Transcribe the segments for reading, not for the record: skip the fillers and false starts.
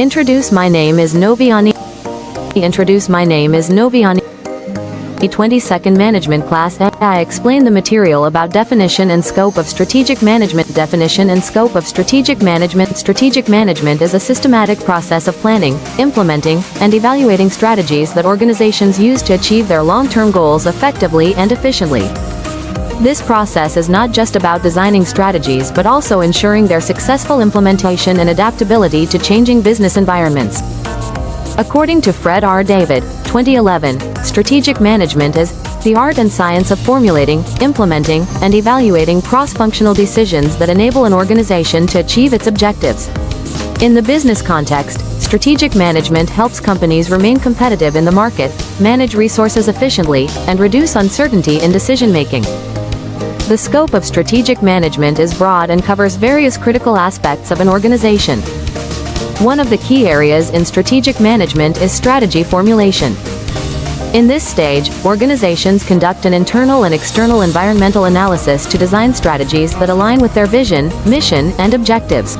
Introduce my name is Noviyani. Introduce my name is Noviyani. 22nd Management Class. I explain the material about definition and scope of strategic management. Definition and scope of strategic management. Strategic management is a systematic process of planning, implementing, and evaluating strategies that organizations use to achieve their long-term goals effectively and efficiently. This process is not just about designing strategies but also ensuring their successful implementation and adaptability to changing business environments. According to Fred R. David, 2011, strategic management is the art and science of formulating, implementing, and evaluating cross-functional decisions that enable an organization to achieve its objectives. In the business context, strategic management helps companies remain competitive in the market, manage resources efficiently, and reduce uncertainty in decision-making. The scope of strategic management is broad and covers various critical aspects of an organization. One of the key areas in strategic management is strategy formulation. In this stage, organizations conduct an internal and external environmental analysis to design strategies that align with their vision, mission, and objectives.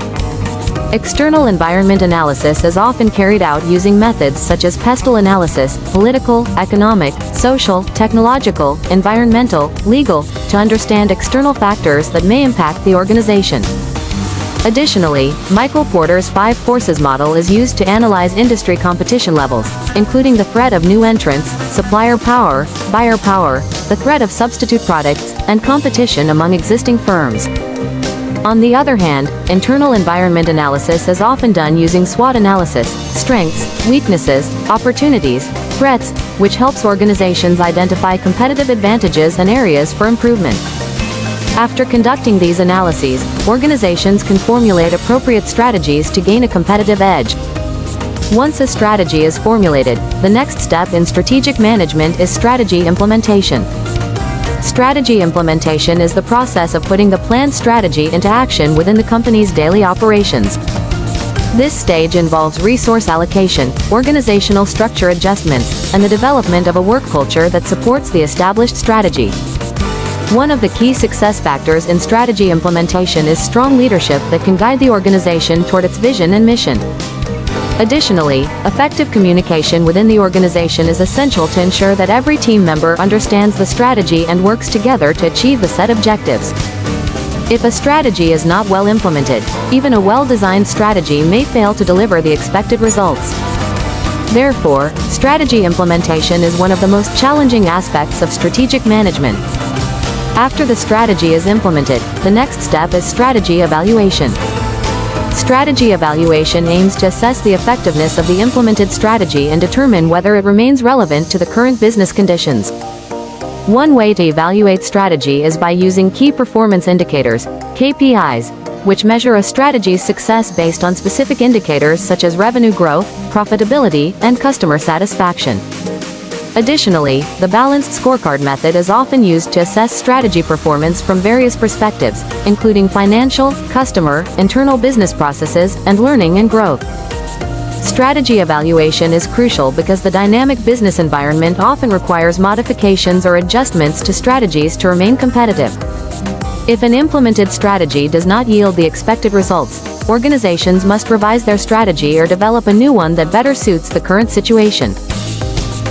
External environment analysis is often carried out using methods such as pestle analysis, political, economic, social, technological, environmental, legal, to understand external factors that may impact the organization. Additionally, Michael Porter's 5 forces model is used to analyze industry competition levels, including the threat of new entrants, supplier power, buyer power, the threat of substitute products, and competition among existing firms. On the other hand, internal environment analysis is often done using SWOT analysis, strengths, weaknesses, opportunities, threats, which helps organizations identify competitive advantages and areas for improvement. After conducting these analyses, organizations can formulate appropriate strategies to gain a competitive edge. Once a strategy is formulated, the next step in strategic management is strategy implementation. Strategy implementation is the process of putting the planned strategy into action within the company's daily operations. This stage involves resource allocation, organizational structure adjustments, and the development of a work culture that supports the established strategy. One of the key success factors in strategy implementation is strong leadership that can guide the organization toward its vision and mission. Additionally, effective communication within the organization is essential to ensure that every team member understands the strategy and works together to achieve the set objectives. If a strategy is not well implemented, even a well-designed strategy may fail to deliver the expected results. Therefore, strategy implementation is one of the most challenging aspects of strategic management. After the strategy is implemented, the next step is strategy evaluation. Strategy evaluation aims to assess the effectiveness of the implemented strategy and determine whether it remains relevant to the current business conditions. One way to evaluate strategy is by using key performance indicators, KPIs, which measure a strategy's success based on specific indicators such as revenue growth, profitability, and customer satisfaction. Additionally, the balanced scorecard method is often used to assess strategy performance from various perspectives, including financial, customer, internal business processes, and learning and growth. Strategy evaluation is crucial because the dynamic business environment often requires modifications or adjustments to strategies to remain competitive. If an implemented strategy does not yield the expected results, organizations must revise their strategy or develop a new one that better suits the current situation.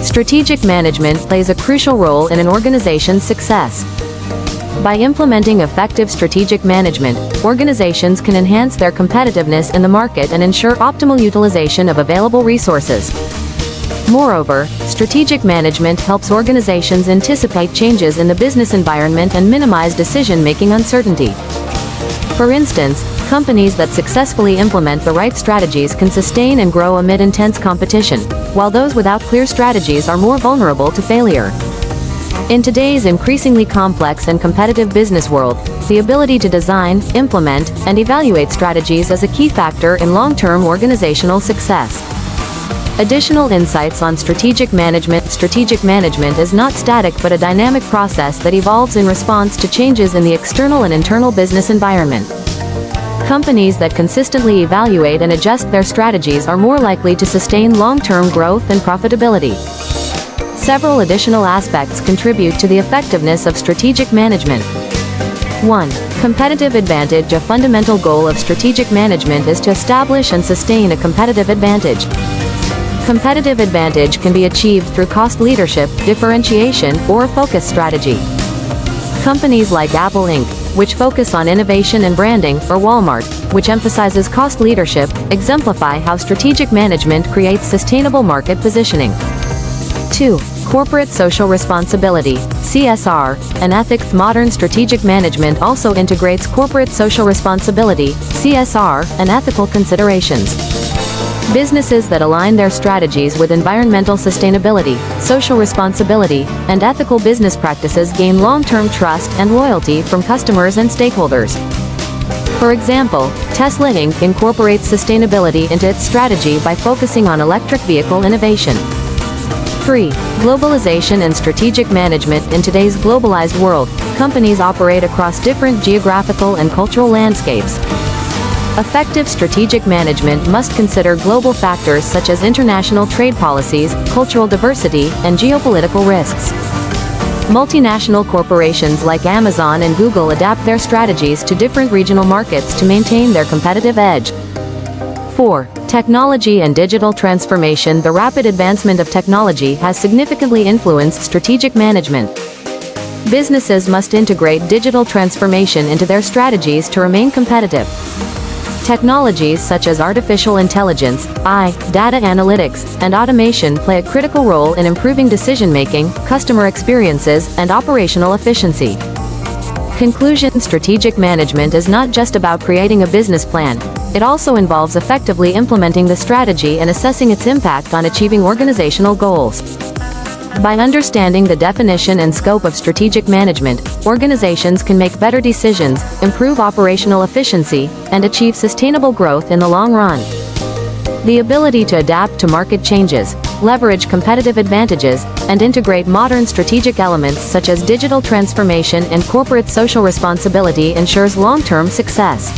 Strategic management plays a crucial role in an organization's success. By implementing effective strategic management, organizations can enhance their competitiveness in the market and ensure optimal utilization of available resources. Moreover, strategic management helps organizations anticipate changes in the business environment and minimize decision-making uncertainty. For instance, companies that successfully implement the right strategies can sustain and grow amid intense competition, while those without clear strategies are more vulnerable to failure. In today's increasingly complex and competitive business world, the ability to design, implement, and evaluate strategies is a key factor in long-term organizational success. Additional insights on strategic management. Strategic management is not static but a dynamic process that evolves in response to changes in the external and internal business environment. Companies that consistently evaluate and adjust their strategies are more likely to sustain long-term growth and profitability. Several additional aspects contribute to the effectiveness of strategic management. 1. Competitive advantage. A fundamental goal of strategic management is to establish and sustain a competitive advantage. Competitive advantage can be achieved through cost leadership, differentiation, or focus strategy. Companies like Apple Inc., which focus on innovation and branding, or Walmart, which emphasizes cost leadership, exemplify how strategic management creates sustainable market positioning. 2. Corporate social responsibility, CSR, and ethics. Modern strategic management also integrates corporate social responsibility, CSR, and ethical considerations. Businesses that align their strategies with environmental sustainability, social responsibility, and ethical business practices gain long-term trust and loyalty from customers and stakeholders. For example, Tesla Inc. incorporates sustainability into its strategy by focusing on electric vehicle innovation. 3. Globalization and strategic management. In today's globalized world, companies operate across different geographical and cultural landscapes. Effective strategic management must consider global factors such as international trade policies, cultural diversity, and geopolitical risks. Multinational corporations like Amazon and Google adapt their strategies to different regional markets to maintain their competitive edge. 4. Technology and digital transformation. The rapid advancement of technology has significantly influenced strategic management. Businesses must integrate digital transformation into their strategies to remain competitive. Technologies such as artificial intelligence, AI, data analytics, and automation play a critical role in improving decision-making, customer experiences, and operational efficiency. Conclusion: strategic management is not just about creating a business plan. It also involves effectively implementing the strategy and assessing its impact on achieving organizational goals. By understanding the definition and scope of strategic management, organizations can make better decisions, improve operational efficiency, and achieve sustainable growth in the long run. The ability to adapt to market changes, leverage competitive advantages, and integrate modern strategic elements such as digital transformation and corporate social responsibility ensures long-term success.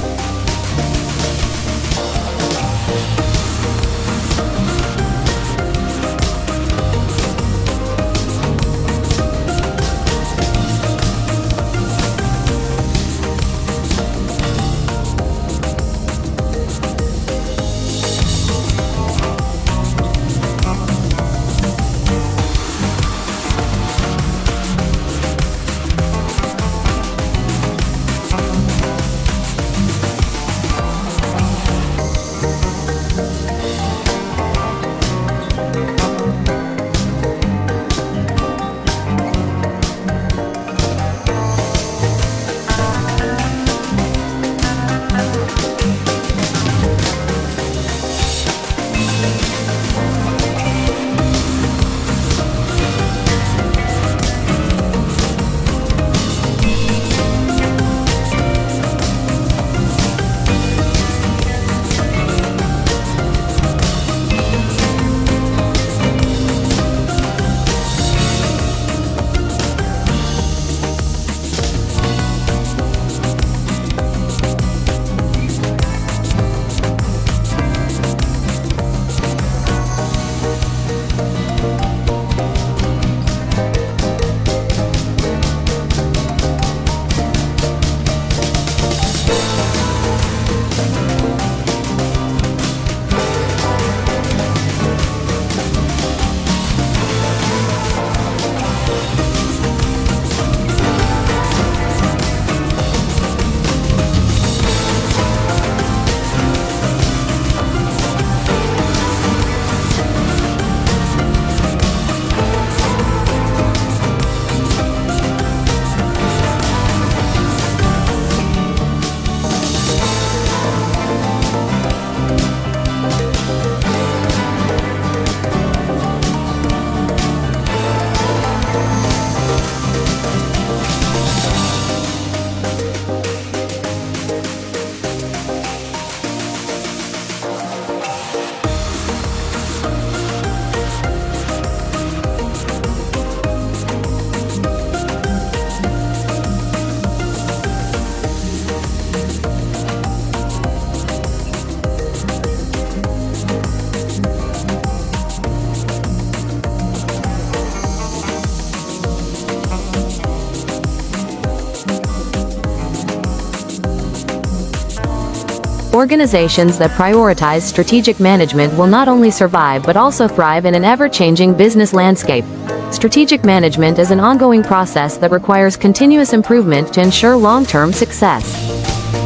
Organizations that prioritize strategic management will not only survive but also thrive in an ever-changing business landscape. Strategic management is an ongoing process that requires continuous improvement to ensure long-term success.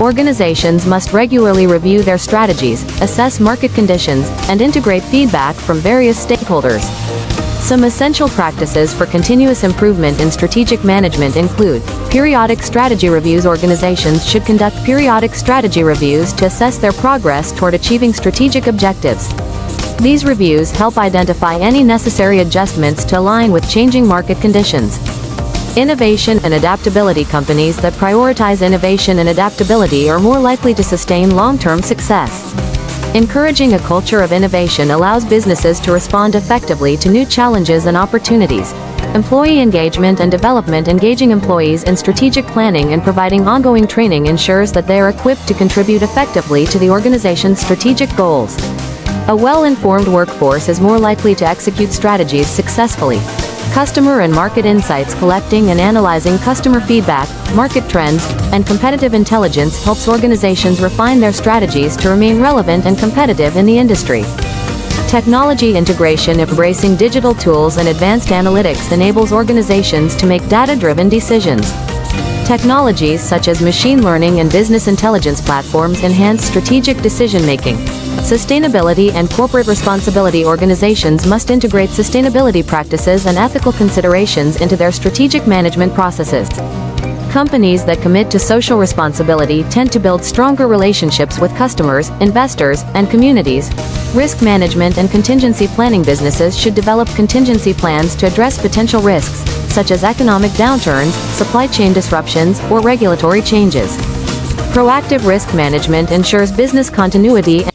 Organizations must regularly review their strategies, assess market conditions, and integrate feedback from various stakeholders. Some essential practices for continuous improvement in strategic management include periodic strategy reviews. Organizations should conduct periodic strategy reviews to assess their progress toward achieving strategic objectives. These reviews help identify any necessary adjustments to align with changing market conditions. Innovation and adaptability. Companies that prioritize innovation and adaptability are more likely to sustain long-term success. Encouraging a culture of innovation allows businesses to respond effectively to new challenges and opportunities. Employee engagement and development. Engaging employees in strategic planning and providing ongoing training ensures that they are equipped to contribute effectively to the organization's strategic goals. A well-informed workforce is more likely to execute strategies successfully. Customer and market insights. Collecting and analyzing customer feedback, market trends, and competitive intelligence helps organizations refine their strategies to remain relevant and competitive in the industry. Technology integration. Embracing digital tools and advanced analytics enables organizations to make data-driven decisions. Technologies such as machine learning and business intelligence platforms enhance strategic decision-making. Sustainability and corporate responsibility. Organizations must integrate sustainability practices and ethical considerations into their strategic management processes. Companies that commit to social responsibility tend to build stronger relationships with customers, investors, and communities. Risk management and contingency planning. Businesses should develop contingency plans to address potential risks, such as economic downturns, supply chain disruptions, or regulatory changes. Proactive risk management ensures business continuity